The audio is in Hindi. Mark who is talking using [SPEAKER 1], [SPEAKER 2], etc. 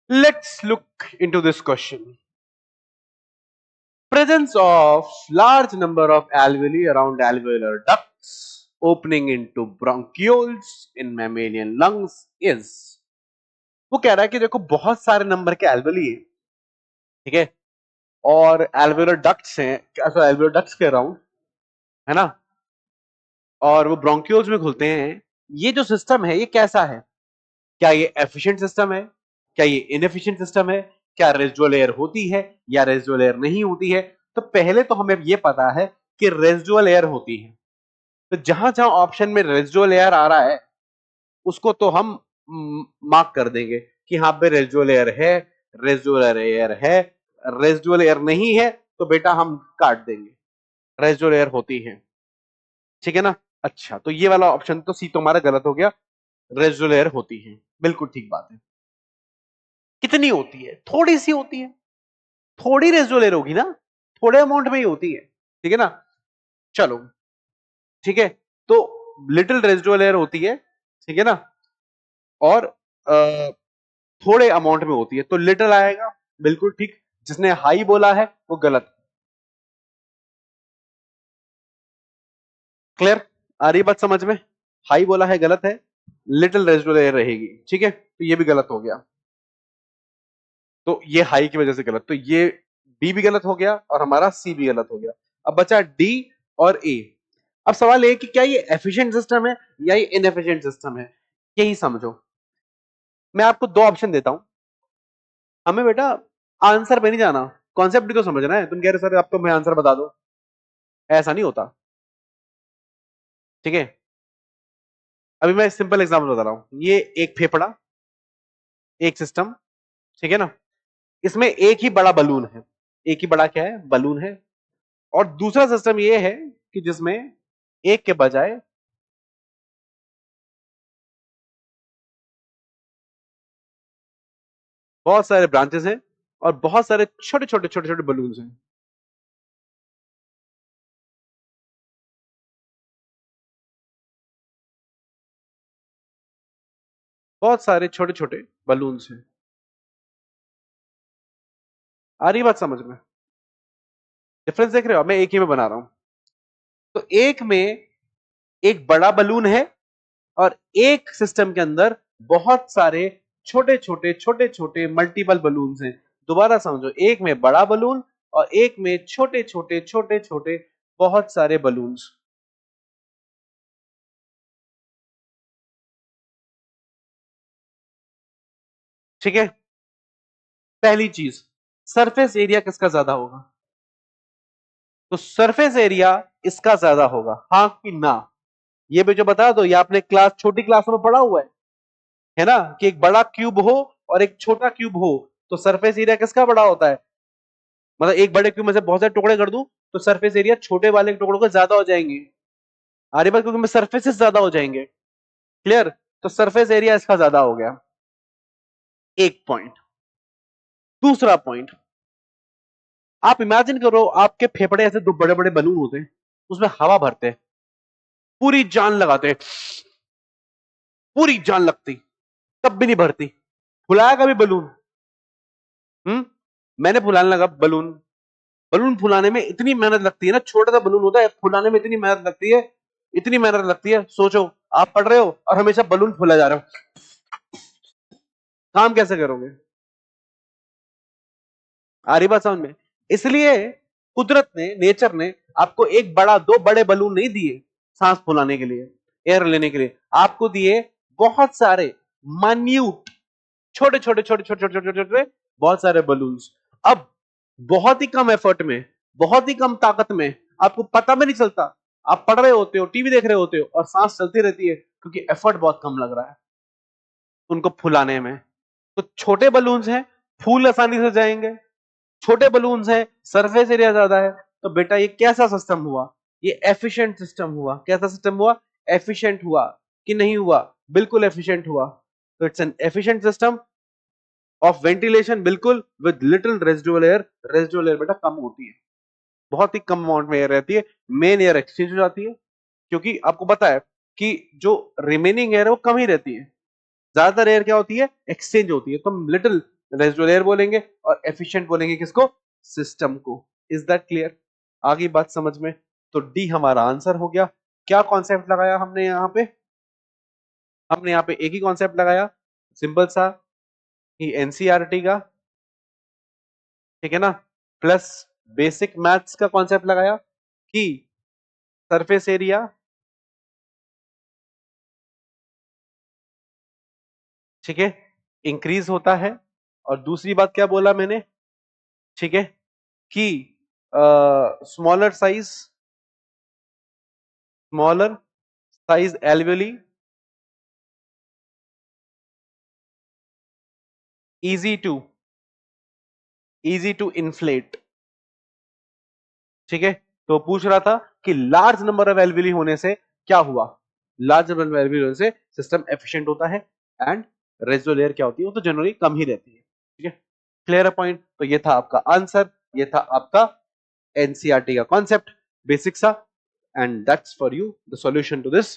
[SPEAKER 1] Let's look into this question. Presence of large number of alveoli around alveolar ducts opening into bronchioles in mammalian lungs is. वो कह रहा है कि देखो बहुत सारे नंबर के alveoli है, ठीक है, और alveolar ducts हैं, alveolar ducts के अराउंड है ना, और वो ब्रोंक्यूल्स में खुलते हैं. ये जो सिस्टम है ये कैसा है? क्या ये एफिशिएंट सिस्टम है? क्या ये इनएफिशिएंट सिस्टम है? क्या रेजिडुअल एयर होती है या रेजिडुअल एयर नहीं होती है? तो पहले तो हमें ये पता है कि रेजिडुअल एयर होती है. तो जहां जहां ऑप्शन में रेजिडुअल एयर आ रहा है उसको तो हम मार्क कर देंगे कि यहां पे रेजिडुअल एयर है, रेजिडुअल एयर है. रेजिडुअल एयर नहीं है तो बेटा हम काट देंगे. रेजिडुअल एयर होती है, ठीक है ना. अच्छा, तो ये वाला ऑप्शन तो सी तुम्हारा गलत हो गया. रेजिडुअल एयर होती है, बिल्कुल ठीक बात है. कितनी होती है? थोड़ी सी होती है. थोड़ी रेजिडुअल एयर होगी ना, थोड़े अमाउंट में ही होती है, ठीक है ना. चलो ठीक है, तो लिटिल रेजिडुअल एयर होती है, ठीक है ना, और थोड़े अमाउंट में होती है, तो लिटिल आएगा, बिल्कुल ठीक. जिसने हाई बोला है वो गलत. क्लियर? आ रही बात समझ में? हाई बोला है गलत है, लिटिल रेजिडुअल एयर रहेगी, ठीक है. तो ये भी गलत हो गया, तो ये हाई की वजह से गलत. तो ये बी भी गलत हो गया और हमारा सी भी गलत हो गया. अब बचा डी और ए. अब सवाल ये कि क्या ये एफिशिएंट सिस्टम है या ये इनएफिशिएंट सिस्टम है, यही समझो. मैं आपको दो ऑप्शन देता हूं. हमें बेटा आंसर पे नहीं जाना, कॉन्सेप्ट भी तो समझना है. तुम कह रहे सर आप तो मैं आंसर बता दो, ऐसा नहीं होता, ठीक है. अभी मैं सिंपल एग्जांपल बता रहा हूं. ये एक फेफड़ा, एक सिस्टम, ठीक है ना. इसमें एक ही बड़ा बलून है, एक ही बड़ा क्या है, बलून है. और दूसरा सिस्टम ये है कि जिसमें एक के बजाय बहुत सारे ब्रांचेस हैं और बहुत सारे छोटे छोटे छोटे छोटे बलून्स हैं. बहुत सारे छोटे छोटे बलून्स हैं. आ रही बात समझ में? डिफरेंस देख रहे हो? मैं एक ही में बना रहा हूं. तो एक में एक बड़ा बलून है और एक सिस्टम के अंदर बहुत सारे छोटे छोटे छोटे छोटे मल्टीपल बलून्स हैं. दोबारा समझो, एक में बड़ा बलून और एक में छोटे छोटे छोटे छोटे बहुत सारे बलून्स. ठीक है. पहली चीज, सरफेस एरिया किसका ज्यादा होगा? तो सरफेस एरिया इसका ज्यादा होगा, हाँ कि ना? ये भी जो बता दो, ये आपने क्लास छोटी क्लासों में पढ़ा हुआ है ना, कि एक बड़ा क्यूब हो और एक छोटा क्यूब हो तो सरफेस एरिया किसका बड़ा होता है. मतलब एक बड़े क्यूब में से बहुत सारे टुकड़े कर दूं तो सरफेस एरिया छोटे वाले टुकड़ों के ज्यादा हो जाएंगे. आरे बात, क्योंकि सरफेसेस ज्यादा हो जाएंगे. क्लियर? तो सरफेस एरिया इसका ज्यादा हो गया. एक पॉइंट. दूसरा पॉइंट, आप इमेजिन करो आपके फेफड़े ऐसे दो बड़े बड़े बलून होते हैं, उसमें हवा भरते हैं, पूरी जान लगाते हैं, पूरी जान लगती, तब भी नहीं भरती. फुलाया कभी बलून? मैंने फुलाने लगा बलून. बलून फुलाने में इतनी मेहनत लगती है ना, छोटा सा बलून होता है, फुलाने में इतनी मेहनत लगती है, इतनी मेहनत लगती है. सोचो आप पढ़ रहे हो और हमेशा बलून फुला जा रहे हो, काम कैसे करोगे? आ रही बात समझ में? इसलिए कुदरत ने, नेचर ने आपको एक बड़ा, दो बड़े बलून नहीं दिए सांस फुलाने के लिए, एयर लेने के लिए. आपको दिए बहुत सारे मान्यूट, छोटे छोटे छोटे छोटे छोटे छोटे छोटे बहुत सारे बलून्स. अब बहुत ही कम एफर्ट में, बहुत ही कम ताकत में, आपको पता भी नहीं चलता. आप पढ़ रहे होते हो, टीवी देख रहे होते हो और सांस चलती रहती है क्योंकि एफर्ट बहुत कम लग रहा है उनको फुलाने में. तो छोटे बलून्स हैं, फूल आसानी से जाएंगे. छोटे बलून्स हैं, सरफेस एरिया ज्यादा है. तो बेटा ये कैसा सिस्टम हुआ? ये एफिशिएंट सिस्टम हुआ. कैसा सिस्टम हुआ? एफिशिएंट हुआ कि नहीं हुआ? बिल्कुल एफिशिएंट हुआ. तो it's an efficient system of ventilation, बिल्कुल, with little residual air. Residual air बेटा कम होती है, बहुत ही कम अमाउंट में एयर रहती है. मेन एयर एक्सचेंज हो जाती है क्योंकि आपको पता है कि जो रिमेनिंग एयर है वो कम ही रहती है. ज्यादातर एयर क्या होती है? एक्सचेंज होती है. तो लिटिल रेजिडुअल एयर बोलेंगे और एफिशिएंट बोलेंगे किसको? सिस्टम को। Is that clear? आ गई बात समझ में? तो डी हमारा आंसर हो गया। क्या कॉन्सेप्ट लगाया हमने यहाँ पे? हमने यहाँ पे एक ही कॉन्सेप्ट लगाया, सिंपल सा, कि एनसीईआरटी का, ठीक है ना, प्लस बेसिक मैथ्स का कॉन्सेप्ट लगाया कि सरफेस एरिया ठीक है इंक्रीज होता है, और दूसरी बात क्या बोला मैंने, ठीक है, कि smaller size always easy to inflate, ठीक है। तो पूछ रहा था कि लार्ज नंबर ऑफ एल्वेली होने से क्या हुआ? लार्ज नंबर ऑफ एल्वेली होने से सिस्टम एफिशिएंट होता है, एंड रेजिडुअल एयर क्या होती है? वो तो जनरली कम ही रहती है, ठीक है। क्लियर है पॉइंट? तो ये था आपका आंसर, ये था आपका एनसीईआरटी का कॉन्सेप्ट, बेसिक सा, and that's for you the solution to this